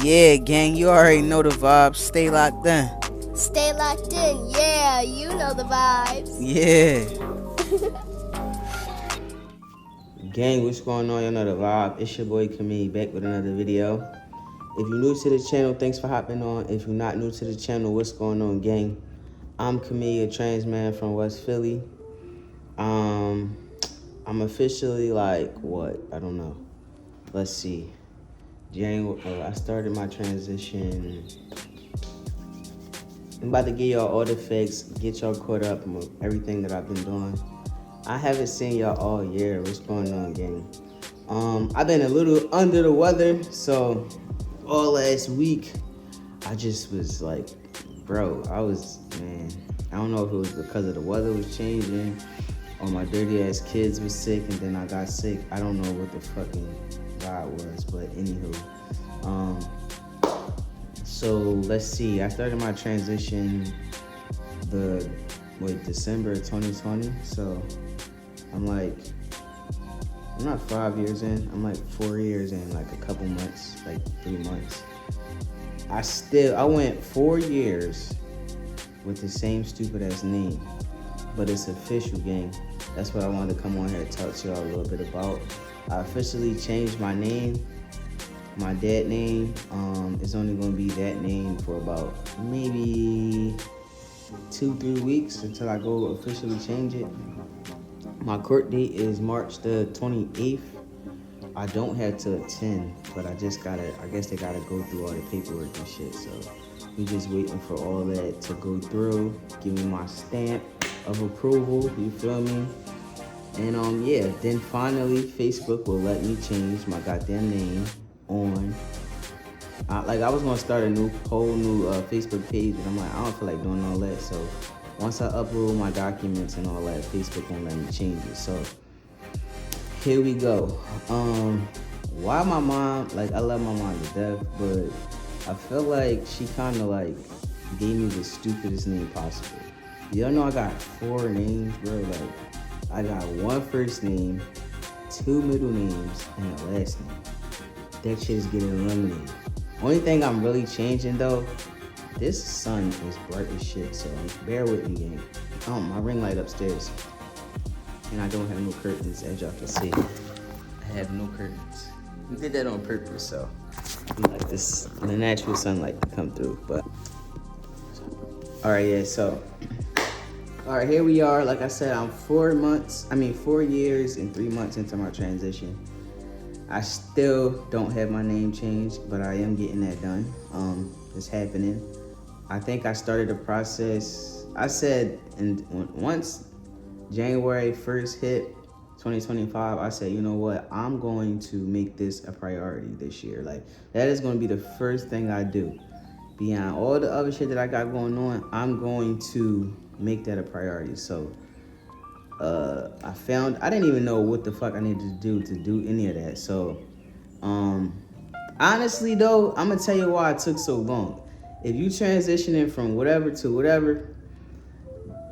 Yeah, gang, you already know the vibes. Stay locked in. Stay locked in. Yeah, you know the vibes. Yeah. Gang, what's going on? You know the vibe. It's your boy Kamee back with another video. If you're new to the channel, thanks for hopping on. If you're not new to the channel, what's going on, gang? I'm Kamee, a trans man from West Philly. I'm officially like what? I don't know. Let's see. I started my transition. I'm about to give y'all all the facts, get y'all caught up with everything that I've been doing. I haven't seen y'all all year. What's going on, gang? I've been a little under the weather, so all last week I just was like, bro, I don't know if it was because of the weather was changing or my dirty ass kids was sick and then I got sick. I don't know what the fucking vibe was, but anywho. So let's see. I started my transition December 2020. So I'm not 5 years in. I'm like 4 years in, like a couple months, like 3 months. I went 4 years with the same stupid ass name, but it's official, gang. That's what I wanted to come on here and talk to y'all a little bit about. I officially changed my name. My dad name is only gonna be that name for about maybe 2-3 weeks until I go officially change it. My court date is March the 28th. I don't have to attend, but I guess they gotta go through all the paperwork and shit. So we just waiting for all that to go through, give me my stamp of approval, you feel me? And yeah, then finally Facebook will let me change my goddamn name on. I was gonna start a whole new Facebook page, but I'm like, I don't feel like doing all that. So once I upload my documents and all that, Facebook won't let me change it. So here we go. Why my mom? Like, I love my mom to death, but I feel like she kind of like gave me the stupidest name possible. Y'all know I got 4 names, bro. Like, I got 1 first name, 2 middle names, and a last name. That shit is getting eliminated. Only thing I'm really changing though, this sun is bright as shit, so bear with me, gang. My ring light upstairs. And I don't have no curtains, as y'all can see. I have no curtains. We did that on purpose, so we like this, the natural sunlight to come through, but. Alright, yeah, so. Alright, here we are. Like I said, I'm 4 years and 3 months into my transition. I still don't have my name changed, but I am getting that done. It's happening. I think I started the process. I said, and once January 1st hit, 2025, I said, you know what? I'm going to make this a priority this year. Like, that is going to be the first thing I do. Beyond all the other shit that I got going on, I'm going to make that a priority. So I didn't even know what the fuck I needed to do any of that. So, honestly though, I'm gonna tell you why it took so long. If you transitioning from whatever to whatever,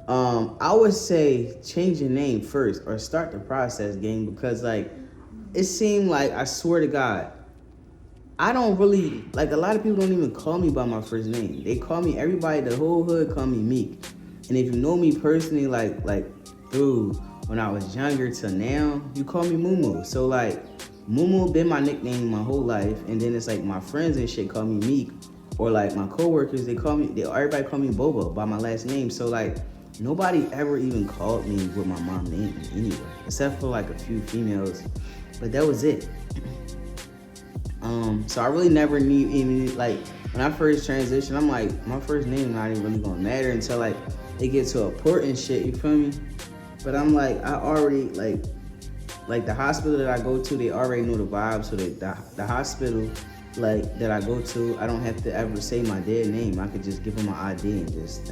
I would say change your name first or start the process, gang, because like, it seemed like, I swear to God, I don't really, like, a lot of people don't even call me by my first name. They call me, the whole hood call me Meek. And if you know me personally, like through when I was younger to now, you call me Mumu. So like, Mumu been my nickname my whole life, and then it's like my friends and shit call me Meek, or like my coworkers, everybody call me Bobo by my last name. So like, nobody ever even called me with my mom's name anyway, except for like a few females, but that was it. So I really never even like, when I first transitioned, I'm like, my first name not even really gonna matter until like it gets to a port and shit, you feel me? But I'm like, I already, like the hospital that I go to, they already know the vibe. So the hospital, like, that I go to, I don't have to ever say my dead name. I could just give them my ID and just,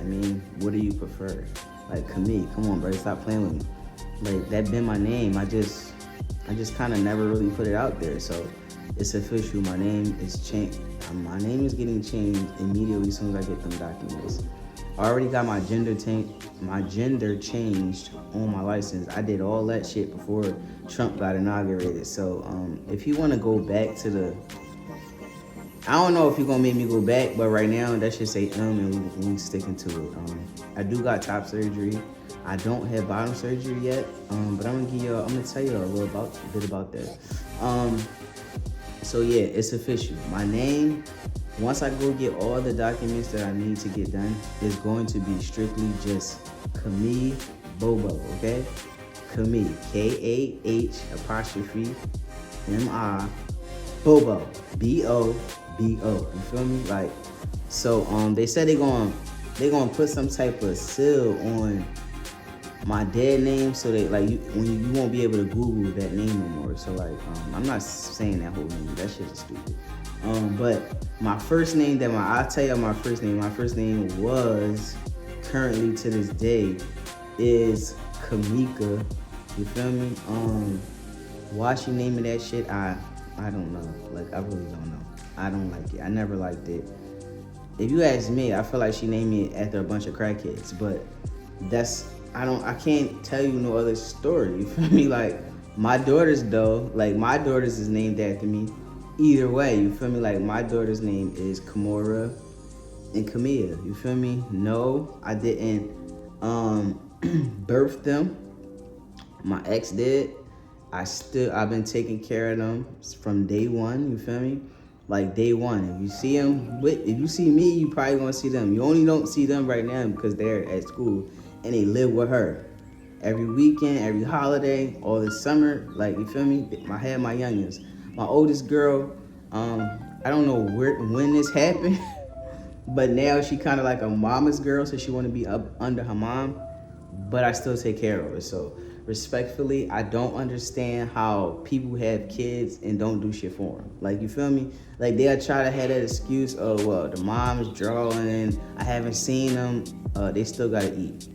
what do you prefer? Like, Kamee, come on, bro, stop playing with me. Like, that been my name. I just kind of never really put it out there. So it's official. My name is changed. My name is getting changed immediately as soon as I get them documents. I already got my gender changed on my license. I did all that shit before Trump got inaugurated. So if you want to go back to I don't know if you're gonna make me go back, but right now that should say and we sticking to it. I do got top surgery. I don't have bottom surgery yet, but I'm gonna tell you a bit about that. So yeah, it's official. My name, once I go get all the documents that I need to get done, is going to be strictly just Kami Bobo, okay? Kami, K-A-H apostrophe M-I Bobo, B-O-B-O. You feel me? Like, so they said they gonna put some type of seal on my dead name, so that like you won't be able to Google that name no more. So like I'm not saying that whole name. That shit is stupid. But my first name I'll tell you my first name. My first name was currently to this day is Kamika. You feel me? Why she naming that shit? I don't know. Like I really don't know. I don't like it. I never liked it. If you ask me, I feel like she named it after a bunch of crackheads, but I can't tell you no other story. You feel me? Like my daughters is named after me. Either way, you feel me? Like my daughter's name is Kimora and Camilla. You feel me? No, I didn't birth them. My ex did. I've been taking care of them from day one. You feel me? Like day one. If you see me, you probably gonna see them. You only don't see them right now because they're at school and they live with her. Every weekend, every holiday, all this summer, like you feel me? I had my youngins. My oldest girl, I don't know when this happened, but now she kind of like a mama's girl, so she want to be up under her mom, but I still take care of her. So respectfully, I don't understand how people have kids and don't do shit for them. Like, you feel me? Like, they'll try to have that excuse, oh, well, the mom is drawing, I haven't seen them, they still gotta eat.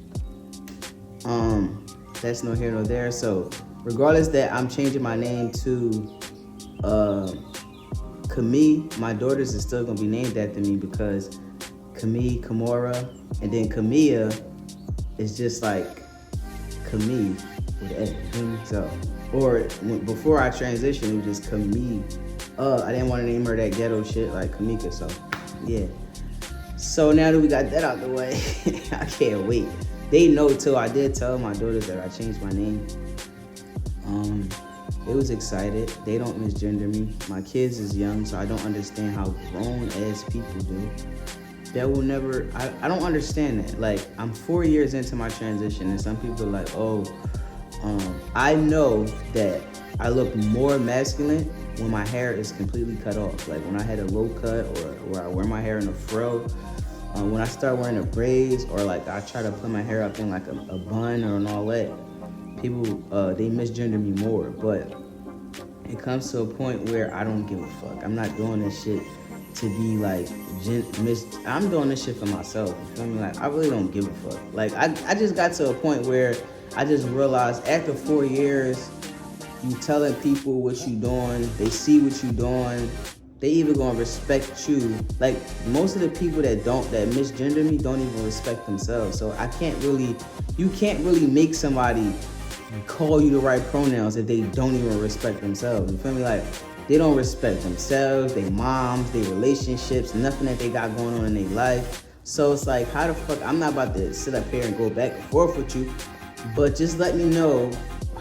That's no here nor there. So regardless that I'm changing my name to Camille, my daughters is still gonna be named after me because Camille, Kimora, and then Camilla is just like Camille with an A. So, before I transitioned, it was just Camille. I didn't want to name her that ghetto shit like Kamika. So, yeah. So now that we got that out the way, I can't wait. They know too. I did tell my daughters that I changed my name. They was excited. They don't misgender me. My kids is young, so I don't understand how grown ass people do. That will never. I don't understand that. Like, I'm 4 years into my transition, and some people are like, oh, I know that I look more masculine when my hair is completely cut off. Like when I had a low cut, or I wear my hair in a fro. When I start wearing the braids, or like I try to put my hair up in like a bun or an all that, people they misgender me more. But it comes to a point where I don't give a fuck. I'm not doing this shit to be like I'm doing this shit for myself. You feel me? Like, I really don't give a fuck. Like, I just got to a point where I just realized after 4 years, you telling people what you doing, they see what you doing, they even gonna respect you. Like, most of the people that misgender me don't even respect themselves. So you can't really make somebody call you the right pronouns if they don't even respect themselves. You feel me? Like, they don't respect themselves, their moms, their relationships, nothing that they got going on in their life. So it's like, how the fuck, I'm not about to sit up here and go back and forth with you, but just let me know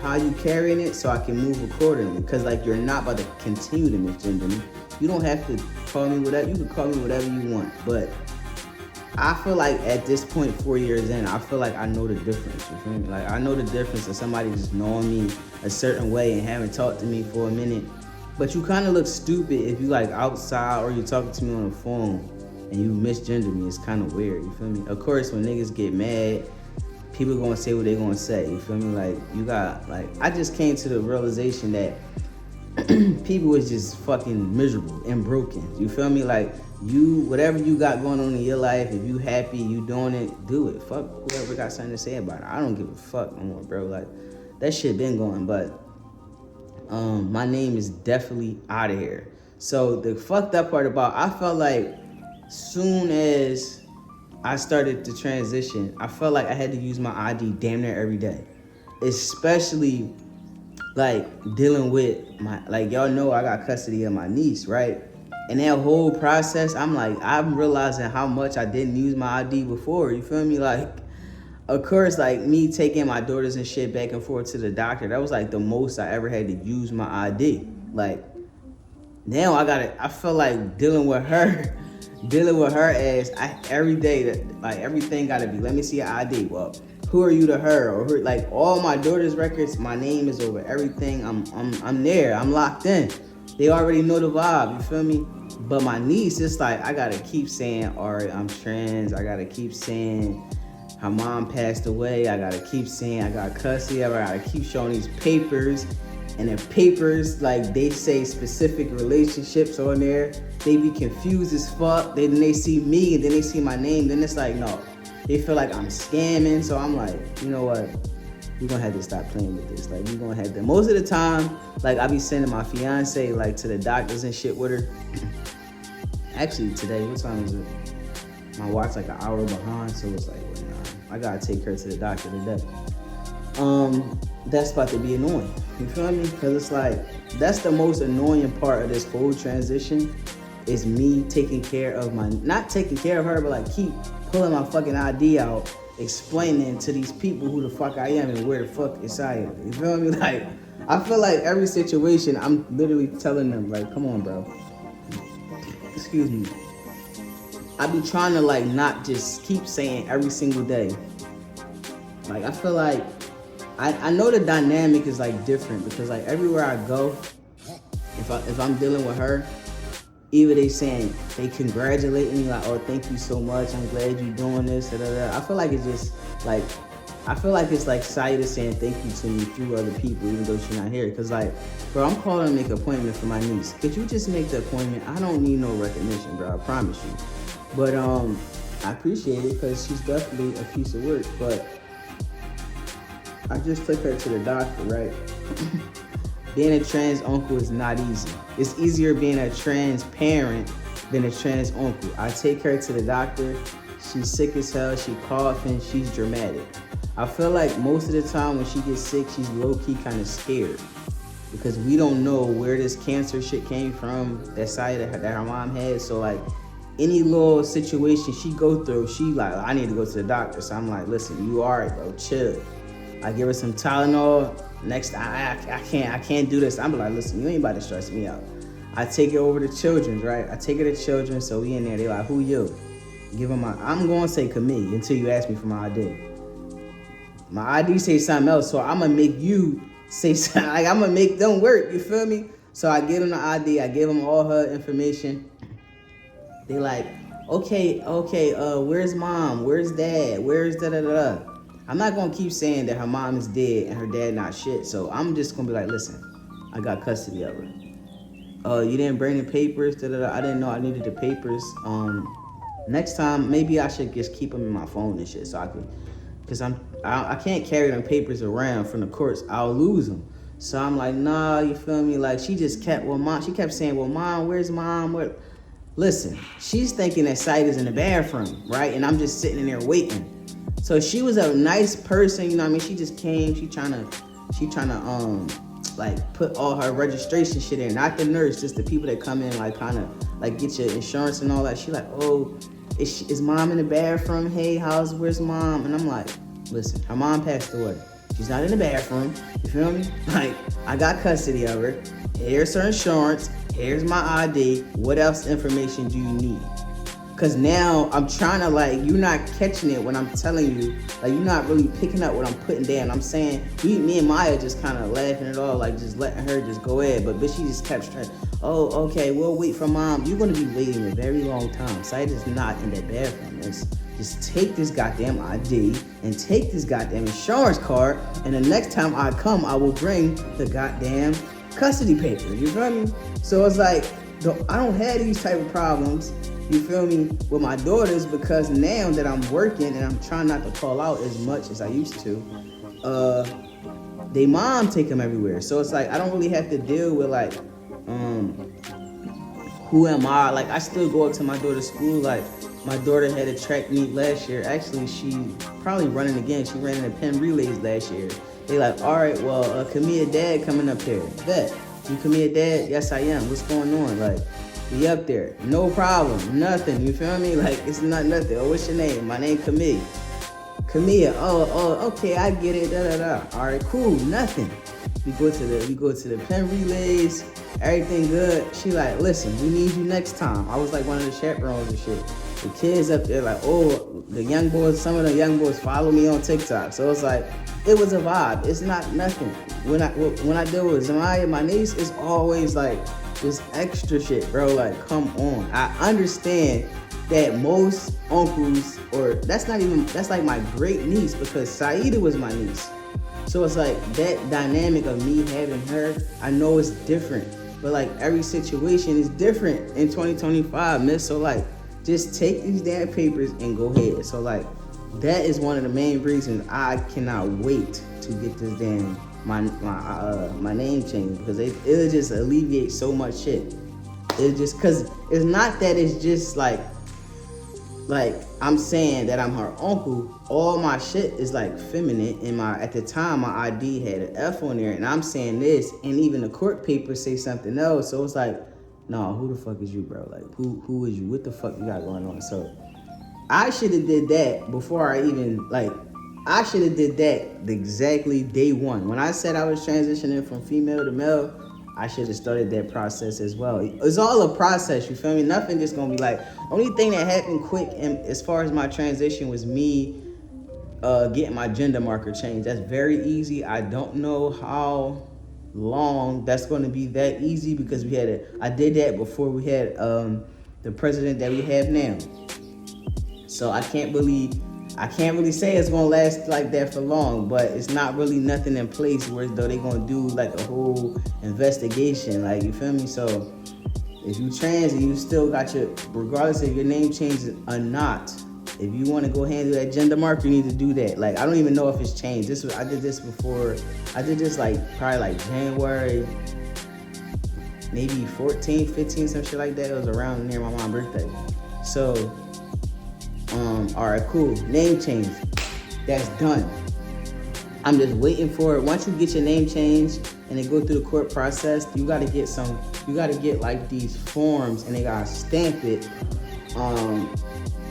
how you carrying it so I can move accordingly. Because, like, you're not about to continue to misgender me. You don't have to call me whatever. You can call me whatever you want. But I feel like at this point, 4 years in, I feel like I know the difference. You feel me? Like, I know the difference of somebody just knowing me a certain way and haven't talked to me for a minute. But you kind of look stupid if you like outside or you talking to me on the phone and you misgender me. It's kind of weird. You feel me? Of course, when niggas get mad, people gonna say what they gonna say. You feel me? Like, I just came to the realization that people is just fucking miserable and broken. You feel me? Like, whatever you got going on in your life, if you happy, you doing it, do it. Fuck whoever got something to say about it. I don't give a fuck no more, bro. Like, that shit been going, but my name is definitely out of here. So the fucked up part about, I felt like soon as I started to transition, I felt like I had to use my ID damn near every day. Especially like dealing with like, y'all know I got custody of my niece, right? And that whole process, I'm realizing how much I didn't use my ID before. You feel me? Like, of course, like me taking my daughters and shit back and forth to the doctor, that was like the most I ever had to use my ID. Like, now I feel like dealing with her ass every day. That like everything gotta be, let me see your ID. Well, who are you to her? Or her, like all my daughter's records, my name is over everything. I'm there. I'm locked in. They already know the vibe. You feel me? But my niece, it's like I gotta keep saying, all right, I'm trans. I gotta keep saying her mom passed away. I gotta keep saying I got custody. I gotta keep showing these papers. And the papers, like they say specific relationships on there, they be confused as fuck. Then they see me and then they see my name. Then it's like, no, they feel like I'm scamming. So I'm like, you know what? We're gonna have to stop playing with this. Like, we're gonna have to, most of the time, like I be sending my fiance like to the doctors and shit with her. Actually today, what time is it? My watch like an hour behind, so it's like, well, nah, I gotta take her to the doctor today. That's about to be annoying. You feel me? Because it's like, that's the most annoying part of this whole transition is me taking care of not taking care of her, but like keep pulling my fucking ID out, explaining to these people who the fuck I am and where the fuck is I am. You feel me? Like, I feel like every situation, I'm literally telling them, like, come on, bro. Excuse me. I be trying to like not just keep saying every single day. Like, I feel like I know the dynamic is like different because like everywhere I go, if I'm dealing with her, either they congratulate me like, oh, thank you so much, I'm glad you're doing this, da, da, da. I feel like it's just like, it's like Saida saying thank you to me through other people, even though she's not here. Cause like, bro, I'm calling to make an appointment for my niece. Could you just make the appointment? I don't need no recognition, bro, I promise you. But I appreciate it because she's definitely a piece of work. But I just took her to the doctor, right? Being a trans uncle is not easy. It's easier being a trans parent than a trans uncle. I take her to the doctor. She's sick as hell. She coughing. She's dramatic. I feel like most of the time when she gets sick, she's low-key kind of scared because we don't know where this cancer shit came from, that side that her mom had. So like any little situation she go through, she like, I need to go to the doctor. So I'm like, listen, you all right, bro, chill. I give her some Tylenol. Next, I can't do this. I'm like, listen, you ain't about to stress me out. I take her over to Children's, right? I take her to Children's, so we in there. They like, who you? Give her I'm going to say Camille until you ask me for my ID. My ID say something else, so I'm going to make you say something. Like, I'm going to make them work, you feel me? So I give them the ID. I give them all her information. They like, okay, where's mom? Where's dad? Where's da-da-da-da? I'm not gonna keep saying that her mom is dead and her dad not shit. So I'm just gonna be like, listen, I got custody of her. You didn't bring the papers, I didn't know I needed the papers. Next time, maybe I should just keep them in my phone and shit so I can, cause I can't carry them papers around from the courts. I'll lose them. So I'm like, nah, you feel me? Like she kept saying, well, mom, where's mom? Where? Listen, she's thinking that Sight is in the bathroom, right? And I'm just sitting in there waiting. So she was a nice person, you know what I mean? She just came, she trying to like put all her registration shit in, not the nurse, just the people that come in, like kind of like get your insurance and all that. She like, oh, is mom in the bathroom? Hey, where's mom? And I'm like, listen, her mom passed away. She's not in the bathroom, you feel me? Like, I got custody of her. Here's her insurance. Here's my ID. What else information do you need? Because now I'm trying to, like, you're not catching it when I'm telling you. Like, you're not really picking up what I'm putting down. I'm saying, me and Maya just kind of laughing it all, like, just letting her just go ahead. But bitch, she just kept trying, oh, okay, we'll wait for mom. You're going to be waiting a very long time. Sight is not in that bathroom. Just take this goddamn ID and take this goddamn insurance card. And the next time I come, I will bring the goddamn custody paper. You feel me? So it's like, I don't have these type of problems, you feel me, with my daughters, because now that I'm working and I'm trying not to call out as much as I used to, they mom take them everywhere. So it's like, I don't really have to deal with like, who am I? Like, I still go up to my daughter's school. Like, my daughter had a track meet last year. Actually, she probably running again. She ran in the Penn Relays last year. They like, all right, well, Camille dad coming up here. Bet. You Camille dad? Yes, I am. What's going on? Like, We up there. No problem. Nothing. You feel me? Like, it's not nothing. Oh, what's your name? My name Camille. Camille. Oh, okay, I get it. Da da da. All right, cool. Nothing. We go to the pen relays. Everything good. She like, listen, we need you next time. I was like one of the chaperones and shit. The kids up there like, oh, the young boys, some of the young boys follow me on TikTok. So it's like, it was a vibe. It's not nothing. When I deal with Zamaya, my niece, it's always like this extra shit, bro. Like, come on. I understand that most uncles, or that's like my great niece, because Saida was my niece. So it's like that dynamic of me having her, I know it's different. But like every situation is different in 2025, miss. So like, just take these damn papers and go ahead. So like, that is one of the main reasons I cannot wait to get this damn my name changed, because it'll just alleviate so much shit. It just, cause it's not that it's just like I'm saying that I'm her uncle. All my shit is like feminine, and at the time my ID had an F on there, and I'm saying this, and even the court papers say something else. So it's like, no, who the fuck is you, bro? Like, who is you? What the fuck you got going on? So I should have did that before I even, like, I should have did that exactly day one. When I said I was transitioning from female to male, I should have started that process as well. It's all a process, you feel me? Nothing just gonna be like, only thing that happened quick and as far as my transition was me getting my gender marker changed. That's very easy. I don't know how long that's going to be that easy, because I did that before we had the president that we have now. So I can't really say it's gonna last like that for long, but it's not really nothing in place where though they gonna do like a whole investigation, like, you feel me? So if you trans and you still got regardless if your name changes or not, if you want to go ahead and do that gender marker, you need to do that. Like, I don't even know if it's changed. I did this before. I did this like probably like January, maybe 14, 15, some shit like that. It was around near my mom's birthday. So, all right, cool. Name change. That's done. I'm just waiting for it. Once you get your name changed and they go through the court process, you gotta get like these forms, and they gotta stamp it.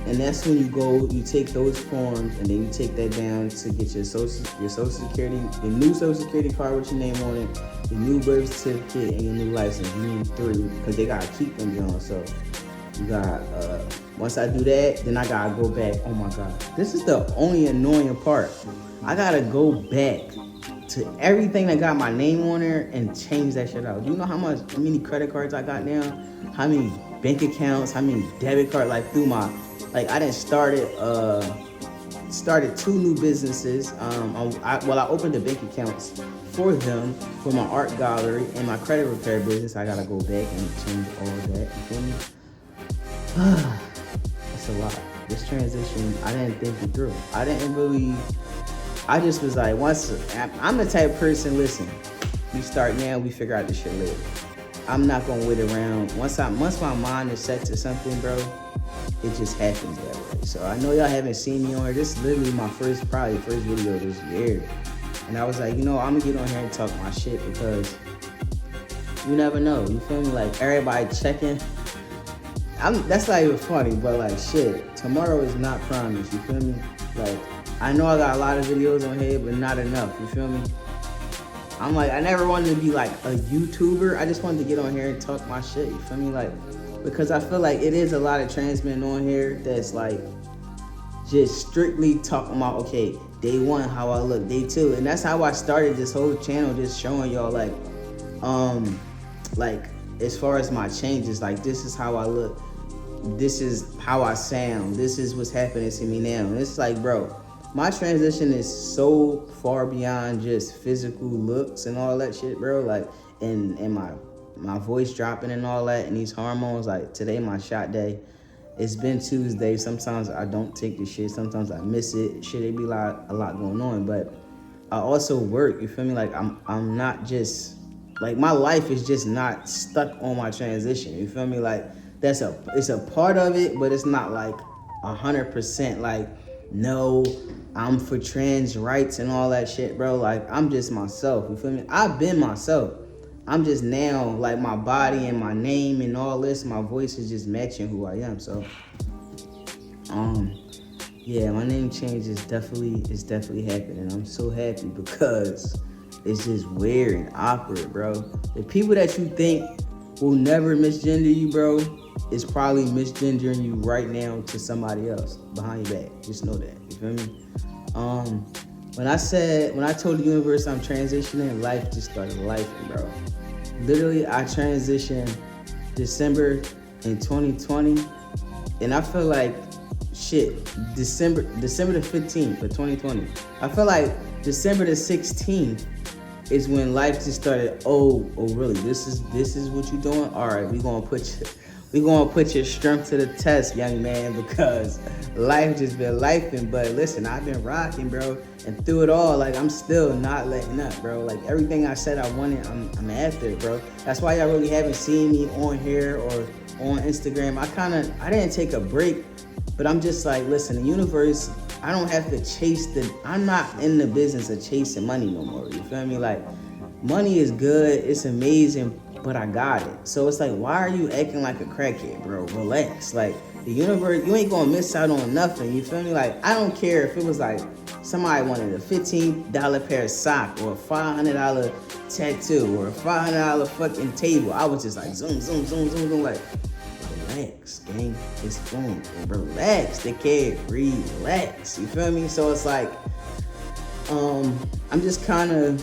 And that's when you take those forms, and then you take that down to get your social security, your new social security card with your name on it, your new birth certificate, and your new license. You need 3, because they gotta keep them going. So you got, once I do that, then I gotta go back. Oh my God, this is the only annoying part. I gotta go back to everything that got my name on there and change that shit out. Do you know how many credit cards I got now? How many bank accounts? How many debit cards? Like through my, like I done started 2 new businesses. I opened the bank accounts for them for my art gallery and my credit repair business. I gotta go back and change all of that. You feel me? It's a lot. This transition, I didn't think it through. I just was like, I'm the type of person, listen, we start now, we figure out this shit later. I'm not gonna wait around. Once my mind is set to something, bro, it just happens that way. So I know y'all haven't seen me on here. This is literally my first video this year. And I was like, I'm gonna get on here and talk my shit, because you never know. You feel me? Like, everybody checking. That's not even funny, but like, shit, tomorrow is not promised. You feel me? Like, I know I got a lot of videos on here, but not enough. You feel me? I'm like, I never wanted to be like a YouTuber. I just wanted to get on here and talk my shit. You feel me? Like, because I feel like it is a lot of trans men on here that's like just strictly talking about, okay, day 1, how I look, day 2. And that's how I started this whole channel, just showing y'all like as far as my changes, like, this is how I look, this is how I sound, this is what's happening to me now. And it's like, bro, my transition is so far beyond just physical looks and all that shit, bro. Like, and my voice dropping and all that, and these hormones. Like, today my shot day. It's been Tuesday. Sometimes I don't take the shit. Sometimes I miss it. Shit, it be like a lot going on. But I also work. You feel me? Like, I'm not just, like, my life is just not stuck on my transition. You feel me? Like, it's a part of it, but it's not like 100%. Like, no, I'm for trans rights and all that shit, bro. Like, I'm just myself. You feel me? I've been myself. I'm just now, like, my body and my name and all this, my voice is just matching who I am. So, yeah, my name change is definitely happening. I'm so happy because it's just weird and awkward, bro. The people that you think will never misgender you, bro, is probably misgendering you right now to somebody else behind your back. Just know that. You feel me? When I told the universe I'm transitioning, life just started lifing, bro. Literally, I transitioned December in 2020, and I feel like December the 15th of 2020. I feel like December the 16th is when life just started. Oh, really? This is what you doing? All right, we gonna put your strength to the test, young man, because life just been lifing. But listen, I've been rocking, bro, and through it all, like, I'm still not letting up, bro. Like, everything I said I wanted, I'm after it, bro. That's why y'all really haven't seen me on here or on Instagram. I didn't take a break, but I'm just like, listen, the universe, I don't have to I'm not in the business of chasing money no more. You feel me? Like, money is good, it's amazing, but I got it. So it's like, why are you acting like a crackhead, bro? Relax. Like, the universe, you ain't gonna miss out on nothing. You feel me? Like, I don't care if it was like somebody wanted a $15 pair of sock or a $500 tattoo or a $500 fucking table. I was just like, zoom, like, relax, gang. It's fun. Relax, dickhead. Relax. You feel me? So it's like, I'm just kind of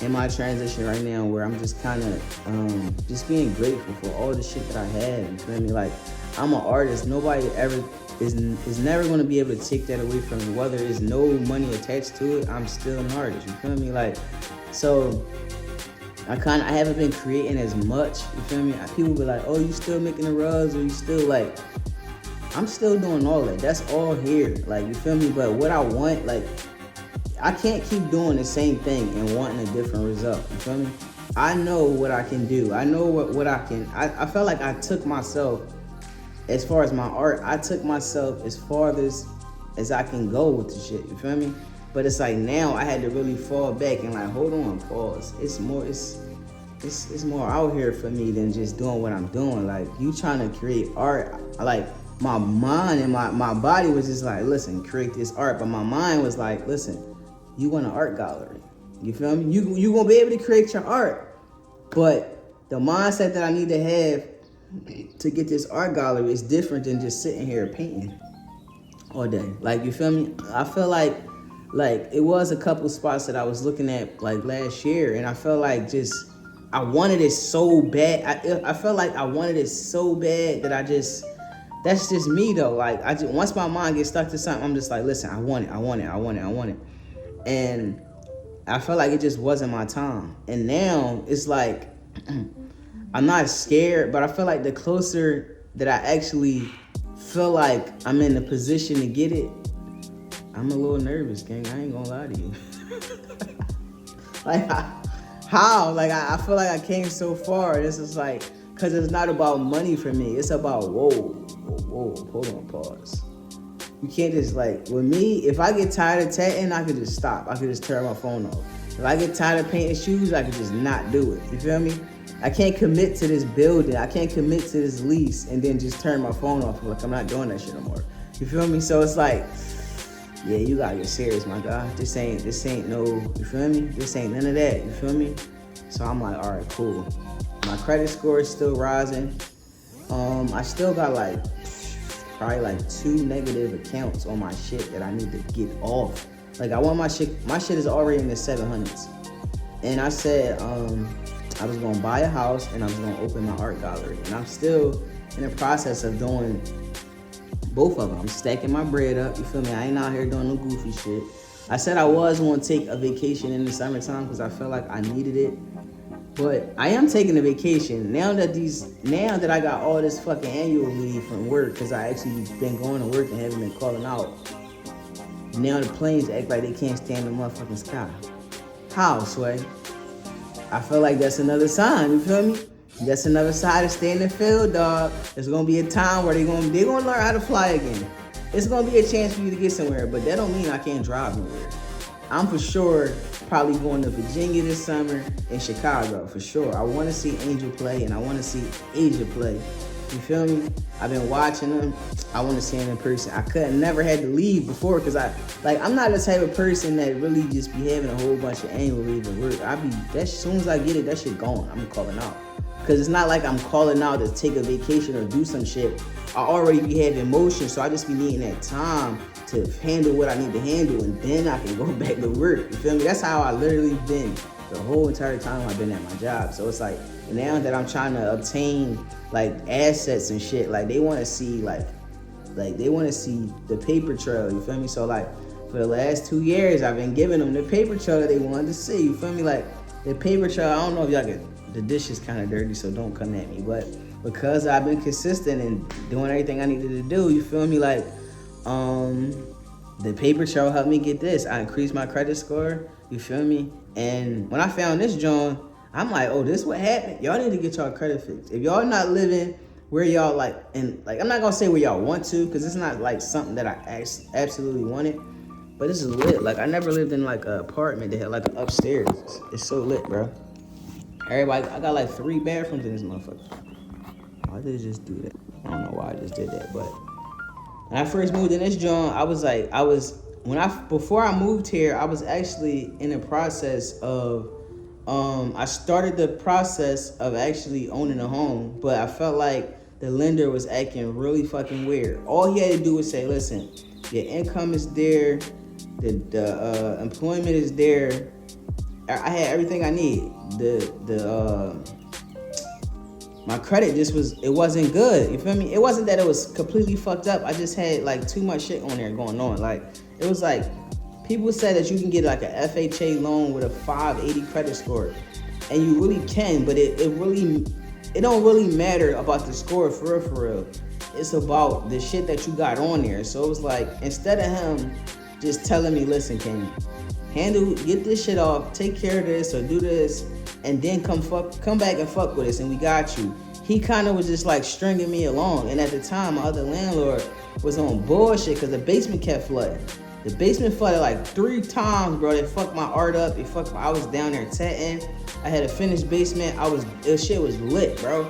in my transition right now where I'm just kind of just being grateful for all the shit that I had. You feel me? Like, I'm an artist. Nobody ever is never going to be able to take that away from me. Whether there's no money attached to it, I'm still an artist. You feel me? Like, so I haven't been creating as much. You feel me? People be like, oh, you still making the rugs, or you still like, I'm still doing all that. That's all here. Like, you feel me? But what I want, like, I can't keep doing the same thing and wanting a different result. You feel me? I know what I can do. I know what I can. I felt like I took myself, as far as my art, I took myself as farthest as I can go with the shit. You feel me? But it's like now I had to really fall back and like, hold on, pause. It's more out here for me than just doing what I'm doing. Like, you trying to create art, like, my mind and my body was just like, listen, create this art. But my mind was like, listen, you want an art gallery. You feel me? You gonna be able to create your art. But the mindset that I need to have to get this art gallery is different than just sitting here painting all day. Like, you feel me? I feel like it was a couple spots that I was looking at like last year, and I felt like I wanted it so bad. I felt like I wanted it so bad that that's just me though. Like, once my mind gets stuck to something, I'm just like, listen, I want it. And I felt like it just wasn't my time. And now it's like, I'm not scared, but I feel like the closer that I actually feel like I'm in the position to get it, I'm a little nervous, gang. I ain't gonna lie to you. Like, how? Like, I feel like I came so far. This is like, because it's not about money for me. It's about, whoa, hold on, pause. You can't just, like, with me, if I get tired of tatting, I could just stop. I could just turn my phone off. If I get tired of painting shoes, I could just not do it. You feel me? I can't commit to this building. I can't commit to this lease and then just turn my phone off. Like, I'm not doing that shit no more. You feel me? So it's like, yeah, you gotta get serious, my guy. This ain't no, you feel me? This ain't none of that, you feel me? So I'm like, all right, cool. My credit score is still rising. I still got like, probably like 2 negative accounts on my shit that I need to get off. Like, I want my shit is already in the 700s. And I said, I was gonna buy a house and I was gonna open my art gallery. And I'm still in the process of doing both of them. I'm stacking my bread up, you feel me? I ain't out here doing no goofy shit. I said I was gonna take a vacation in the summertime because I felt like I needed it. But I am taking a vacation now that I got all this fucking annual leave from work, because I actually been going to work and haven't been calling out. Now the planes act like they can't stand the motherfucking sky. How, Sway? I feel like that's another sign, you feel me? That's another side of staying in the field, dog. There's gonna be a time where they're gonna learn how to fly again. It's gonna be a chance for you to get somewhere, but that don't mean I can't drive nowhere. I'm for sure probably going to Virginia this summer and Chicago for sure. I want to see Angel play and I want to see Asia play. You feel me? I've been watching them. I want to see them in person. I never had to leave before because I'm not the type of person that really just be having a whole bunch of annual leave at work. As soon as I get it, that shit gone. I'm calling out. Because it's not like I'm calling out to take a vacation or do some shit. I already be having motion, so I just be needing that time to handle what I need to handle, and then I can go back to work. You feel me? That's how I literally been the whole entire time I've been at my job. So it's like, now that I'm trying to obtain like assets and shit, like they want to see like they want to see the paper trail. You feel me? So like for the last 2 years, I've been giving them the paper trail that they wanted to see. You feel me? Like the paper trail. I don't know if y'all get. The dish is kind of dirty, so don't come at me. But because I've been consistent and doing everything I needed to do, you feel me? Like, the paper trail helped me get this. I increased my credit score, you feel me? And when I found this joint, I'm like, oh, this what happened? Y'all need to get y'all credit fixed. If y'all not living where y'all like, and like, I'm not gonna say where y'all want to, because it's not like something that I absolutely wanted. But this is lit. Like, I never lived in like an apartment that had like an upstairs. It's so lit, bro. Everybody, I got like 3 bathrooms in this motherfucker. Why did I just do that? I don't know why I just did that, but when I first moved in this joint, before I moved here, I was actually in the process of, I started the process of actually owning a home, but I felt like the lender was acting really fucking weird. All he had to do was say, listen, your income is there, the employment is there. I had everything I need. My credit it wasn't good. You feel me? It wasn't that it was completely fucked up. I just had like too much shit on there going on. Like, it was like, people said that you can get like a FHA loan with a 580 credit score. And you really can, but it don't really matter about the score for real. It's about the shit that you got on there. So it was like, instead of him just telling me, listen, Kenny, get this shit off, take care of this or do this, and then come back and fuck with us and we got you. He kind of was just like stringing me along. And at the time, my other landlord was on bullshit because the basement kept flooding. The basement flooded like 3 times, bro. They fucked my art up. I was down there tetting. I had a finished basement. This shit was lit, bro.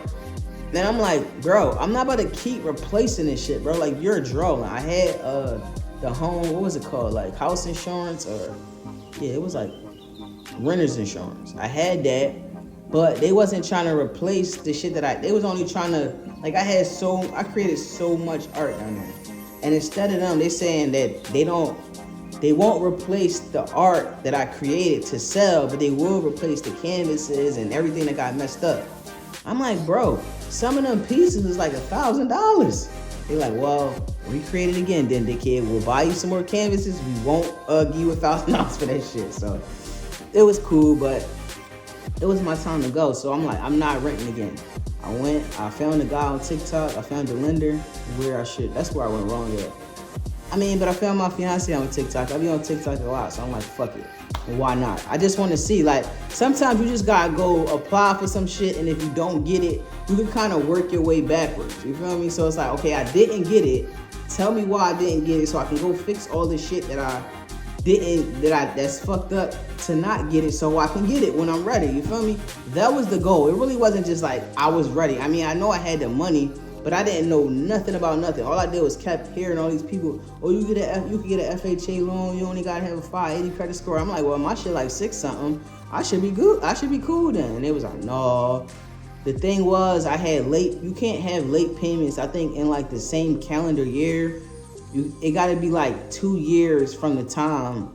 Then I'm like, bro, I'm not about to keep replacing this shit, bro. Like, you're drolling. I had the home, what was it called? Like house insurance it was like renter's insurance. I had that, but they wasn't trying to replace the shit they was only trying to, like, I created so much art down there. And instead of them, they saying that they won't replace the art that I created to sell, but they will replace the canvases and everything that got messed up. I'm like, bro, some of them pieces is like $1,000. They're like, well, recreate it again, then dickhead. We'll buy you some more canvases. We won't give you $1,000 for that shit. So it was cool, but it was my time to go. So I'm like, I'm not renting again. I found a guy on TikTok. I found a lender that's where I went wrong at. But I found my fiance on TikTok. I be on TikTok a lot, so I'm like, fuck it. Why not? I just want to see, like, sometimes you just gotta go apply for some shit, and if you don't get it, you can kind of work your way backwards. You feel me? So it's like, okay, I didn't get it. Tell me why I didn't get it so I can go fix all the shit that's fucked up to not get it so I can get it when I'm ready. You feel me? That was the goal. It really wasn't just like I was ready. I know I had the money, but I didn't know nothing about nothing. All I did was kept hearing all these people, oh, you can get an FHA loan, you only gotta have a 580 credit score. I'm like, well, my shit like 6 something. I should be good. I should be cool then. And it was like, no. The thing was, you can't have late payments, I think, in like the same calendar year. It gotta be like 2 years from the time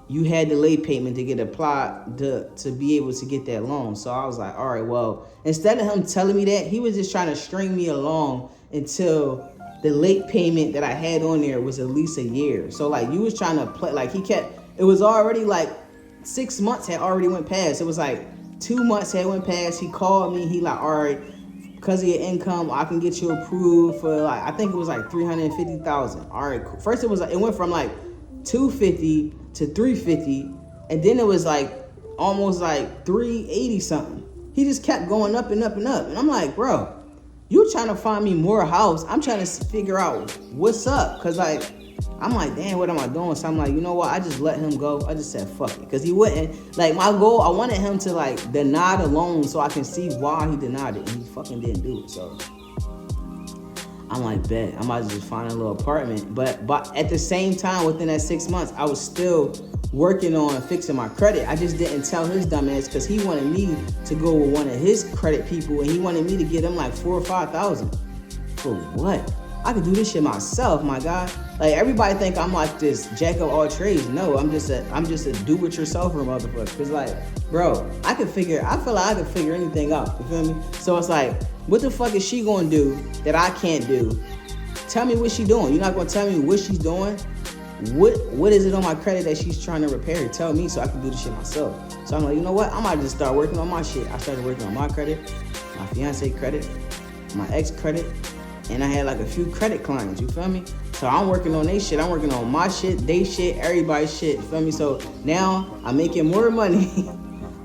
you had the late payment to get applied to be able to get that loan. So I was like, all right, well, instead of him telling me that, he was just trying to string me along until the late payment that I had on there was at least a year. So like, you was trying to play, like, it was already like 6 months had already went past. It was like 2 months had went past. He called me. He like, all right, because of your income, I can get you approved for like, I think it was like $350,000. All right, cool. First it went from like $250 to $350, and then it was like almost like $380 something. He just kept going up and up and up, and I'm like, bro, you trying to find me more house? I'm trying to figure out what's up, cause like I'm like, damn, what am I doing? So I'm like, you know what? I just let him go. I just said, fuck it. Because he wouldn't, like, my goal, I wanted him to, like, deny the loan so I can see why he denied it. And he fucking didn't do it. So I'm like, bet, I might just find a little apartment. But at the same time, within that 6 months, I was still working on fixing my credit. I just didn't tell his dumb ass because he wanted me to go with one of his credit people and he wanted me to get him like $4,000 or $5,000. For what? I could do this shit myself, my guy. Like, everybody think I'm like this jack of all trades. No, I'm just a do-it-yourselfer motherfucker. Cause like, bro, I feel like I could figure anything out. You feel me? So it's like, what the fuck is she gonna do that I can't do? Tell me what she doing. You're not gonna tell me what she's doing? What is it on my credit that she's trying to repair? Tell me so I can do the shit myself. So I'm like, you know what? I might just start working on my shit. I started working on my credit, my fiance credit, my ex credit, and I had like a few credit clients, you feel me? So I'm working on their shit. I'm working on my shit, they shit, everybody's shit, you feel me? So now I'm making more money.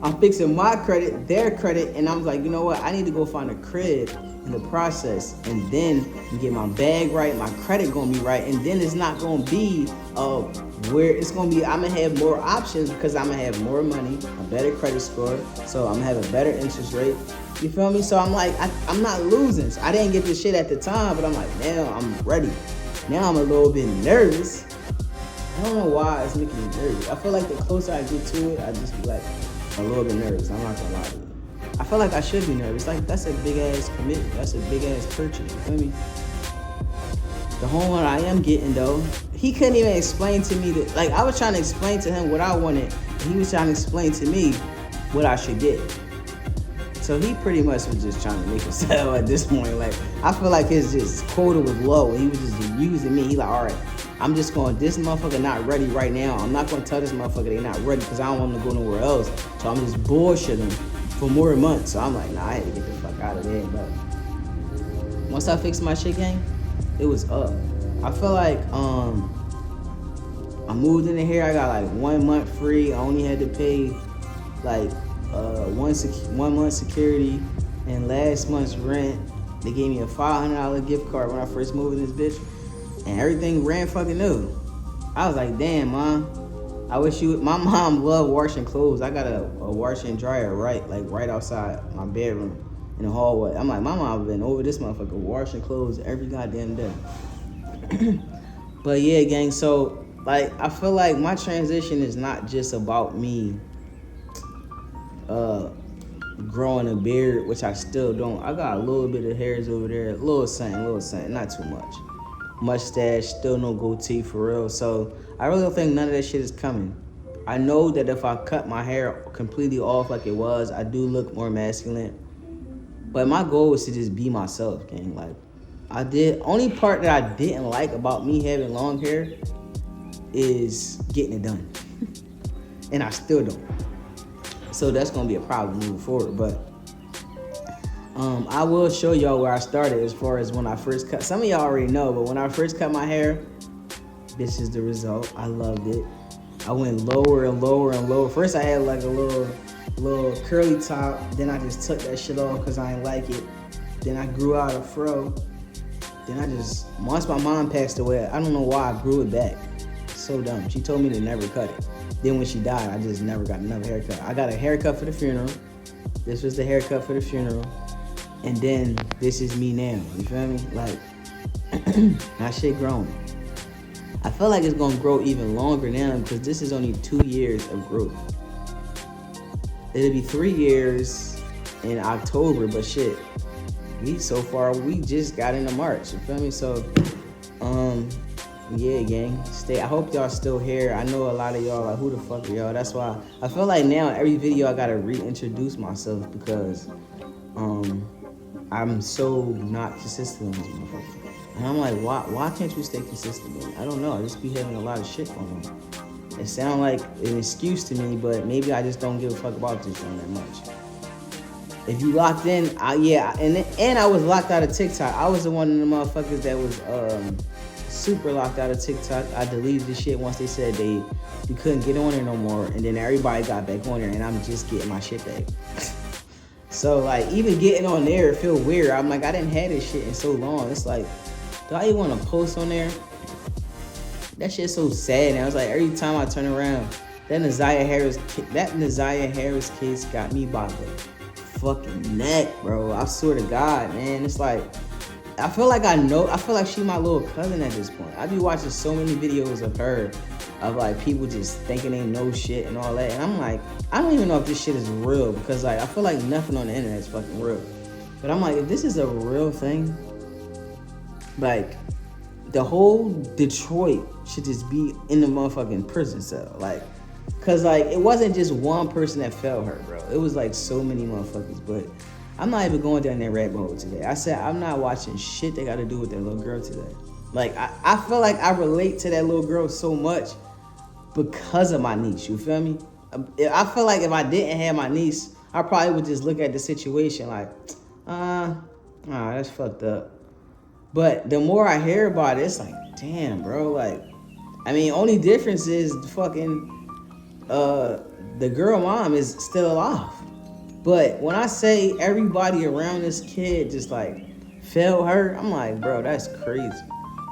I'm fixing my credit, their credit, and I'm like, you know what? I need to go find a crib in the process, and then get my bag right, my credit gonna be right, and then it's not gonna be where it's gonna be. I'm gonna have more options because I'm gonna have more money, a better credit score, so I'm gonna have a better interest rate. You feel me? So I'm like, I'm not losing. So I didn't get this shit at the time, but I'm like, now I'm ready. Now I'm a little bit nervous. I don't know why it's making me nervous. I feel like the closer I get to it, I just be like a little bit nervous. I'm not gonna lie to you. I feel like I should be nervous. Like, that's a big ass commitment. That's a big ass purchase. You feel me? The home I am getting though, he couldn't even explain to me that. Like, I was trying to explain to him what I wanted, and he was trying to explain to me what I should get. So he pretty much was just trying to make a sale at this point. Like, I feel like his just quota was low, and he was just using me. He like, all right, I'm just going, this motherfucker not ready right now. I'm not going to tell this motherfucker they not ready because I don't want them to go nowhere else. So I'm just bullshitting for more months. So I'm like, nah, I had to get the fuck out of there. But once I fixed my shit, gang, it was up. I feel like I moved in here. I got like 1 month free. I only had to pay like 1 month security and last month's rent. They gave me a $500 gift card when I first moved in this bitch, and everything ran fucking new. I was like, damn, mom. I wish you. My mom loved washing clothes. I got a washer and dryer right outside my bedroom in the hallway. I'm like, my mom been over this motherfucker washing clothes every goddamn day. But yeah, gang. So like, I feel like my transition is not just about me growing a beard, which I still don't. I got a little bit of hairs over there, a little something, not too much. Mustache, still no goatee for real. So I really don't think none of that shit is coming. I know that if I cut my hair completely off like it was, I do look more masculine. But my goal was to just be myself, gang. Like, only part that I didn't like about me having long hair is getting it done. And I still don't. So that's gonna be a problem moving forward. But I will show y'all where I started as far as when I first cut. Some of y'all already know, but when I first cut my hair, this is the result. I loved it. I went lower and lower and lower. First I had like a little curly top. Then I just took that shit off because I didn't like it. Then I grew out a fro. Then once my mom passed away, I don't know why I grew it back. So dumb. She told me to never cut it. Then when she died, I just never got another haircut. I got a haircut for the funeral. This was the haircut for the funeral. And then this is me now. You feel me? Like, my shit growing. I feel like it's gonna grow even longer now because this is only 2 years of growth. It'll be 3 years in October, but shit, we just got into March. You feel me? So, yeah, gang. I hope y'all still here. I know a lot of y'all like, who the fuck are y'all? That's why I feel like now every video I gotta reintroduce myself because I'm so not consistent on this motherfucker. And I'm like, why can't you stay consistent, man? I don't know. I just be having a lot of shit going on. It sounds like an excuse to me, but maybe I just don't give a fuck about this one that much. If you locked in, and I was locked out of TikTok. I was the one of the motherfuckers that was super locked out of TikTok. I deleted the shit once they said you couldn't get on there no more, and then everybody got back on there, and I'm just getting my shit back. So like, even getting on there, it feel weird. I'm like, I didn't have this shit in so long. It's like, do I even want to post on there? that shit's so sad. And I was like, every time I turn around, that Naziah Harris case got me by the fucking neck, bro. I swear to God, man. It's like, I feel like she my little cousin at this point. I be watching so many videos of her, of like people just thinking they know shit and all that. And I'm like, I don't even know if this shit is real, because like I feel like nothing on the internet is fucking real. But I'm like, if this is a real thing, like the whole Detroit should just be in the motherfucking prison cell. Like, cause like it wasn't just one person that failed her, bro. It was like so many motherfuckers. But I'm not even going down that rabbit hole today. I said I'm not watching shit that got to do with that little girl today. Like I feel like I relate to that little girl so much because of my niece. You feel me? I feel like if I didn't have my niece, I probably would just look at the situation like, that's fucked up. But the more I hear about it, it's like, damn, bro. Like, I mean, only difference is the girl mom is still alive. But when I say everybody around this kid just like failed her, I'm like, bro, that's crazy.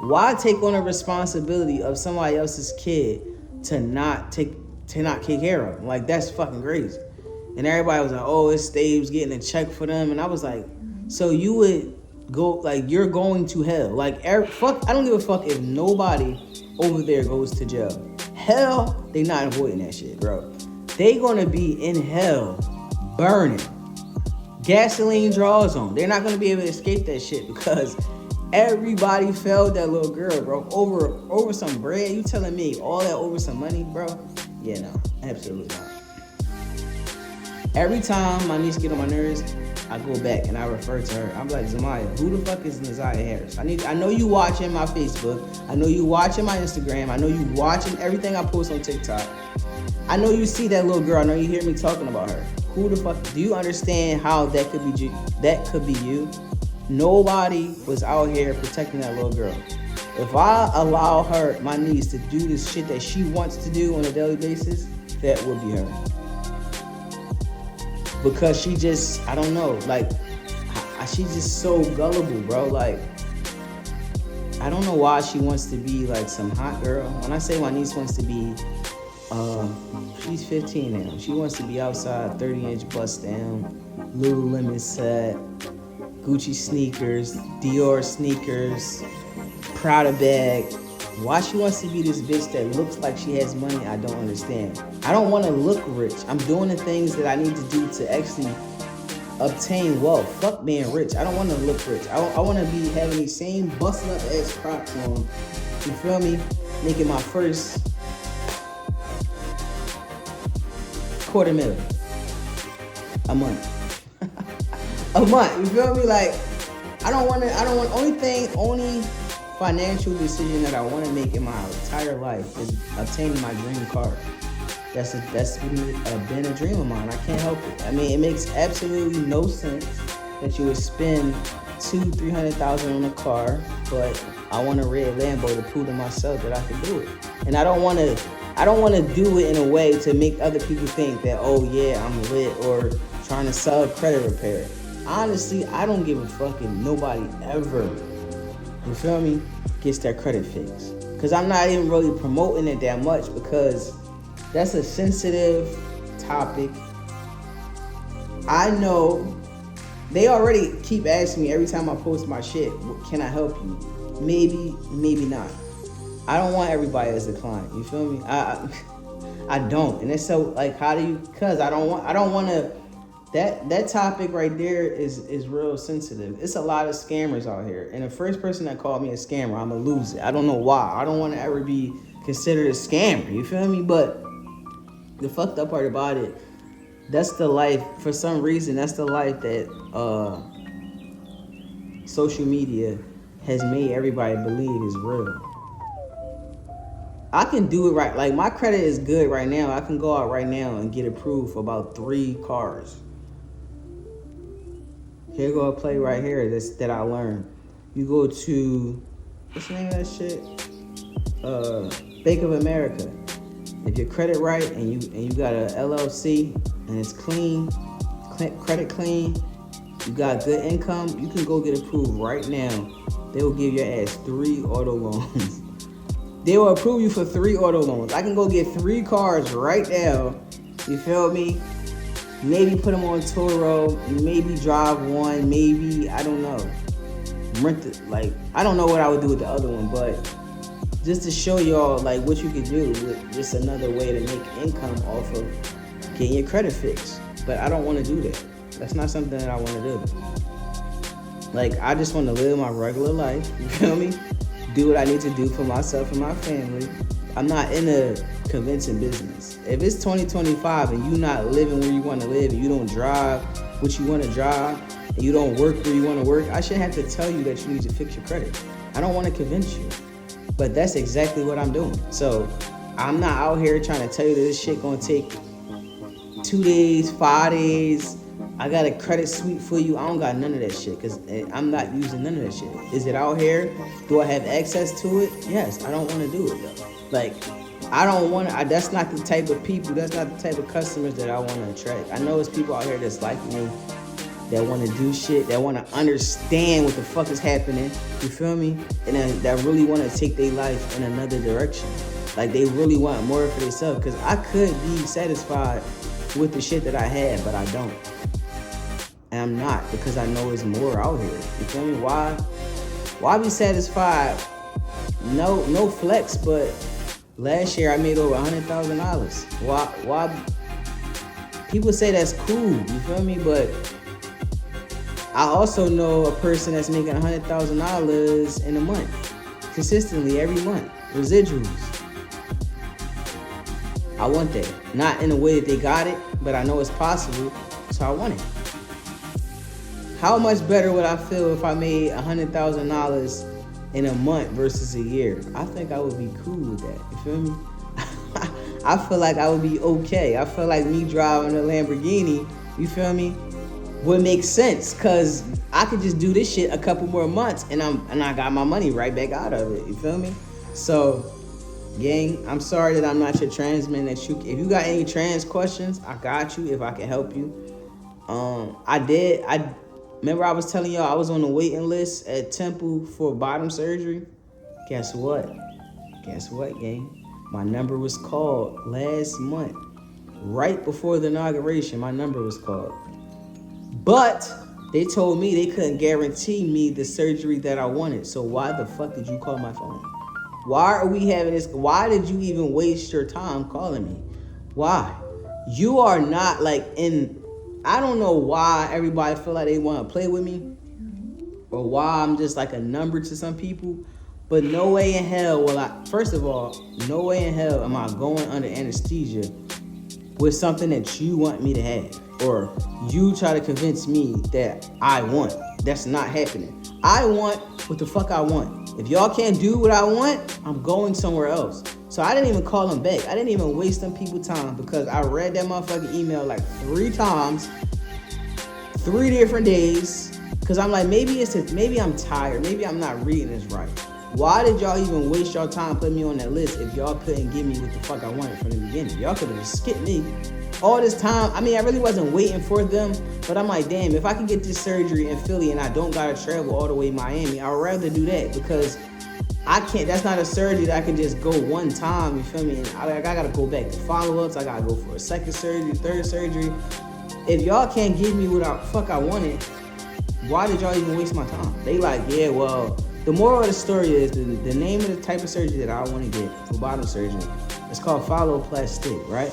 Why take on the responsibility of somebody else's kid to not take care of them? Like, that's fucking crazy. And everybody was like, oh, it's Staves getting a check for them. And I was like, so you would go, like, you're going to hell. Like, I don't give a fuck if nobody over there goes to jail. Hell, they not avoiding that shit, bro. They gonna be in hell, burning. Gasoline draws on. They're not gonna be able to escape that shit because everybody failed that little girl, bro. Over some bread. You telling me all that over some money, bro? Yeah, no, absolutely not. Every time my niece get on my nerves, I go back and I refer to her. I'm like, Zamaya, who the fuck is Naziah Harris? I know you watching my Facebook. I know you watching my Instagram. I know you watching everything I post on TikTok. I know you see that little girl. I know you hear me talking about her. Who the fuck? Do you understand how that could be? That could be you. Nobody was out here protecting that little girl. If I allow her, my niece, to do this shit that she wants to do on a daily basis, that would be her. Because she just, I don't know, like, she's just so gullible, bro. Like, I don't know why she wants to be like some hot girl. When I say my niece wants to be, she's 15 now. She wants to be outside, 30-inch bust down, Lululemon set, Gucci sneakers, Dior sneakers, Prada bag. Why she wants to be this bitch that looks like she has money, I don't understand. I don't want to look rich. I'm doing the things that I need to do to actually obtain wealth. Fuck being rich. I don't want to look rich. I want to be having these same busted up ass Crocs on. You feel me? Making my first $250,000 a month. A month. You feel me? Like, only financial decision that I want to make in my entire life is obtaining my dream car. That's been a dream of mine. I can't help it. I mean, it makes absolutely no sense that you would spend $200,000-$300,000 on a car, but I want a red Lambo to prove to myself that I can do it. And I don't want to do it in a way to make other people think that, oh yeah, I'm lit, or trying to sell credit repair. Honestly, I don't give a fuck if nobody ever, you feel me, gets their credit fixed. Because I'm not even really promoting it that much, because that's a sensitive topic. I know they already keep asking me every time I post my shit, can I help you? Maybe, maybe not. I don't want everybody as a client. You feel me? I don't. And it's so, like, how do you, cause I don't want to, that topic right there is real sensitive. It's a lot of scammers out here. And the first person that called me a scammer, I'm gonna lose it. I don't know why. I don't want to ever be considered a scammer. You feel me? But the fucked up part about it, that's the life, for some reason, that's the life that social media has made everybody believe is real. I can do it right. Like, my credit is good right now. I can go out right now and get approved for about 3 cars. Here go a play right here that I learned. You go to, what's the name of that shit? Bank of America. If your credit right and you got a LLC and it's clean, credit clean, you got good income, you can go get approved right now. They will give your ass 3 auto loans. They will approve you for 3 auto loans. I can go get 3 cars right now. You feel me? Maybe put them on Turo. Maybe drive one. Maybe, I don't know. Rent it. Like, I don't know what I would do with the other one, but just to show y'all like what you could do with just another way to make income off of getting your credit fixed. But I don't want to do that. That's not something that I want to do. Like, I just want to live my regular life. You feel me? Do what I need to do for myself and my family. I'm not in a convincing business. If it's 2025 and you're not living where you want to live and you don't drive what you want to drive and you don't work where you want to work, I shouldn't have to tell you that you need to fix your credit. I don't want to convince you. But that's exactly what I'm doing. So I'm not out here trying to tell you that this shit gonna take 2 days, 5 days. I got a credit suite for you. I don't got none of that shit because I'm not using none of that shit. Is it out here? Do I have access to it? Yes. I don't want to do it though. Like, I don't want to. That's not the type of people. That's not the type of customers that I want to attract. I know it's people out here that's like me, that want to do shit, that want to understand what the fuck is happening. You feel me? And that really want to take their life in another direction. Like, they really want more for themselves. Because I could be satisfied with the shit that I had, but I don't. And I'm not, because I know it's more out here. You feel me? Why be satisfied? No flex, but last year I made over $100,000. Why? People say that's cool. You feel me? But I also know a person that's making $100,000 in a month, consistently every month, residuals. I want that. Not in the way that they got it, but I know it's possible, so I want it. How much better would I feel if I made $100,000 in a month versus a year? I think I would be cool with that. You feel me? I feel like I would be okay. I feel like me driving a Lamborghini, you feel me, would make sense, cause I could just do this shit a couple more months and I got my money right back out of it. You feel me? So, gang, I'm sorry that I'm not your trans man. If you got any trans questions, I got you. If I can help you, I remember I was telling y'all I was on the waiting list at Temple for bottom surgery. Guess what, gang? My number was called last month, right before the inauguration. My number was called. But they told me they couldn't guarantee me the surgery that I wanted. So why the fuck did you call my phone? Why are we having this? Why did you even waste your time calling me? Why? You are not like in, I don't know why everybody feel like they want to play with me or why I'm just like a number to some people. But no way in hell will I, first of all, no way in hell am I going under anesthesia with something that you want me to have. Or you try to convince me that I want. That's not happening. I want what the fuck I want. If y'all can't do what I want, I'm going somewhere else. So I didn't even call them back. I didn't even waste them people time because I read that motherfucking email like 3 times, 3 different days. Cause I'm like, maybe I'm tired. Maybe I'm not reading this right. Why did y'all even waste y'all time putting me on that list if y'all couldn't give me what the fuck I wanted from the beginning? Y'all could have just skipped me all this time. I mean, I really wasn't waiting for them, but I'm like, damn, if I can get this surgery in Philly and I don't gotta travel all the way to Miami, I'd rather do that because I can't, that's not a surgery that I can just go one time, you feel me? And I gotta go back to follow-ups, I gotta go for a second surgery, third surgery. If y'all can't give me what the fuck I wanted, why did y'all even waste my time? They like, yeah, well, the moral of the story is the name of the type of surgery that I want to get for bottom surgery. It's called phalloplastic, right?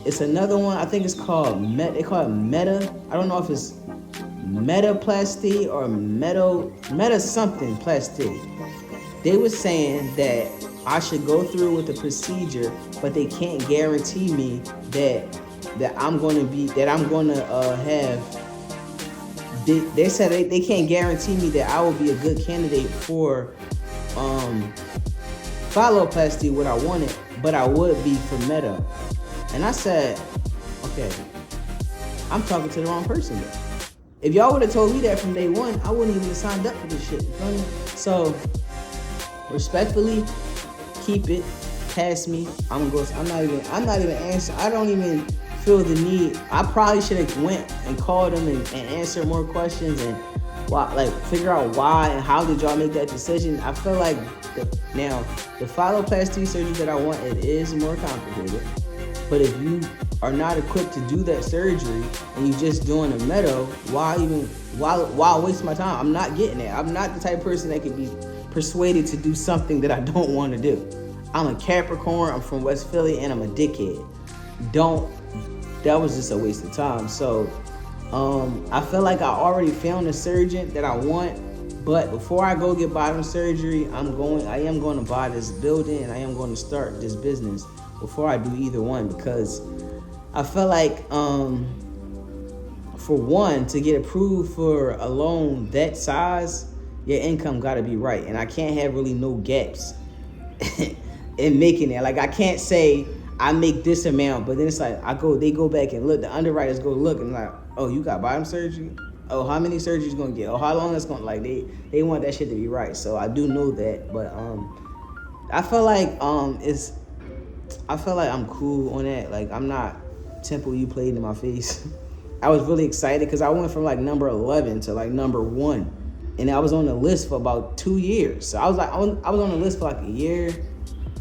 It's another one. I think it's called they call it meta. I don't know if it's metaplasty or meta something plastic. They were saying that I should go through with the procedure, but they can't guarantee me that I'm going to have. They said they can't guarantee me that I will be a good candidate for phalloplasty, what I wanted, but I would be for meta. And I said, okay, I'm talking to the wrong person then. If y'all would have told me that from day one, I wouldn't even have signed up for this shit. You feel me? So, respectfully, keep it. Pass me. I'm not even answering. I don't even feel the need. I probably should have went and called them and answered more questions and why, like figure out why and how did y'all make that decision. I feel like now the phalloplasty surgery that I want, it is more complicated. But if you are not equipped to do that surgery and you just doing a meadow, why waste my time? I'm not getting it. I'm not the type of person that can be persuaded to do something that I don't want to do. I'm a Capricorn, I'm from West Philly, and I'm a dickhead. That was just a waste of time. So I feel like I already found a surgeon that I want, but before I go get bottom surgery, I am going to buy this building and I am going to start this business before I do either one, because I feel like for one, to get approved for a loan that size, your income got to be right, and I can't have really no gaps in making it. Like I can't say I make this amount, but then it's like they go back and look, the underwriters go look and like, oh, you got bottom surgery? Oh, how many surgeries you gonna get? Oh, how long it's gonna, like they want that shit to be right. So I do know that, but I feel like I'm cool on that. Like I'm not Temple, you played in my face. I was really excited because I went from like number 11 to like number 1. And I was on the list for about 2 years. So I was on the list for like a year.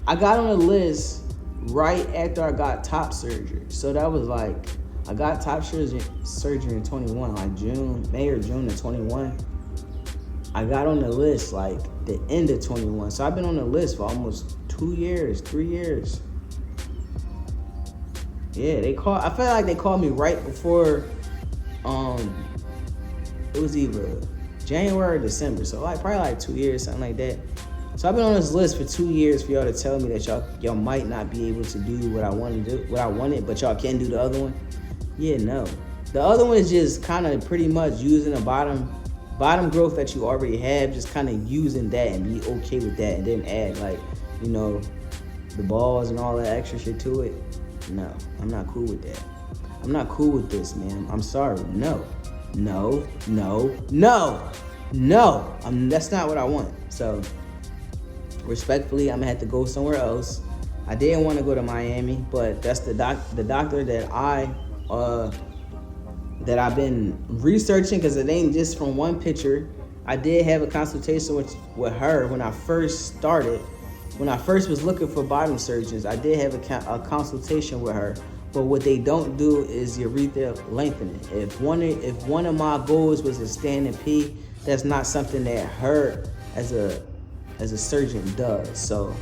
I got on the list right after I got top surgery. So that was like, I got top surgery in 21, like May or June of 21. I got on the list like the end of 21. So I've been on the list for almost 2 years, 3 years. Yeah, I feel like they called me right before, it was either January or December. So like probably like 2 years, something like that. So I've been on this list for 2 years for y'all to tell me that y'all might not be able to do what I wanted, but y'all can do the other one. Yeah, no. The other one is just kind of pretty much using the bottom growth that you already have, just kind of using that and be okay with that, and then add like, the balls and all that extra shit to it. No, I'm not cool with that. I'm not cool with this, man. I'm sorry. No. That's not what I want. So, respectfully, I'm gonna have to go somewhere else. I didn't want to go to Miami, but that's the doctor that I've been researching, because it ain't just from one picture. I did have a consultation with her when I first started. When I first was looking for bottom surgeons, I did have a consultation with her. But what they don't do is urethra lengthening. If one of my goals was a standing P, that's not something that her as a surgeon does. So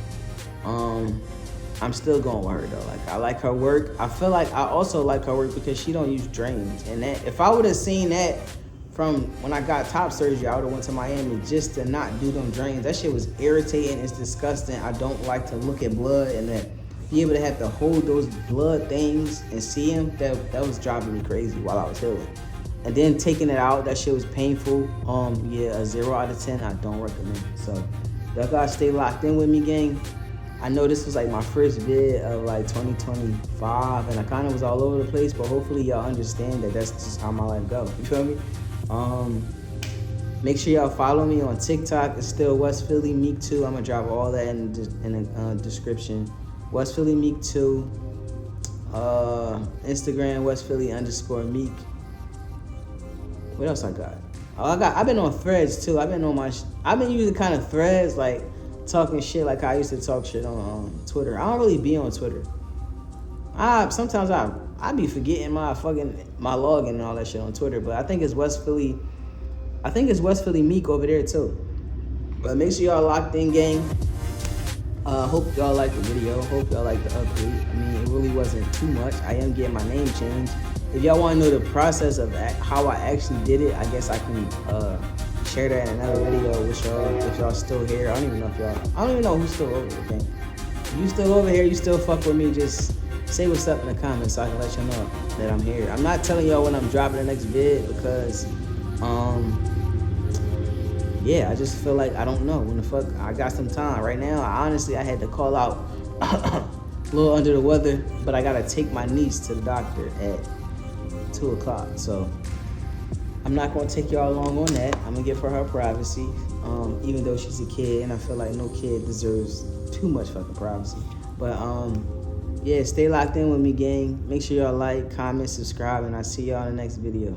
I'm still going with her though. Like I like her work. I feel like I also like her work because she don't use drains. And that, if I would have seen that from when I got top surgery, I would have went to Miami just to not do them drains. That shit was irritating. It's disgusting. I don't like to look at blood and that be able to have to hold those blood things and see them. That was driving me crazy while I was healing. And then taking it out, that shit was painful. Yeah, a 0 out of 10, I don't recommend. So y'all gotta stay locked in with me, gang. I know this was like my first vid of like 2025, and I kind of was all over the place, but hopefully y'all understand that that's just how my life goes. You feel me? Make sure y'all follow me on TikTok. It's still West Philly Meek 2. I'm gonna drop all that in the description. West Philly Meek 2. Instagram West Philly _Meek. What else I got? I've been on Threads too. I've been using kind of Threads, like talking shit like I used to talk shit on Twitter. I don't really be on Twitter. Sometimes I be forgetting my login and all that shit on Twitter, but I think it's West Philly Meek over there too. But make sure y'all locked in, gang. Hope y'all like the video. Hope y'all like the update. I mean, it really wasn't too much. I am getting my name changed. If y'all want to know the process of how I actually did it, I guess I can share that in another video with y'all. If y'all still here, I don't even know who's still over here, gang. If you still over here, you still fuck with me, just say what's up in the comments so I can let you know that I'm here. I'm not telling y'all when I'm dropping the next vid because, yeah, I just feel like I don't know when the fuck I got some time. Right now, I had to call out a little under the weather, but I gotta take my niece to the doctor at 2 o'clock. So I'm not gonna take y'all along on that. I'm gonna give her privacy, even though she's a kid, and I feel like no kid deserves too much fucking privacy. But yeah, stay locked in with me, gang. Make sure y'all like, comment, subscribe, and I'll see y'all in the next video.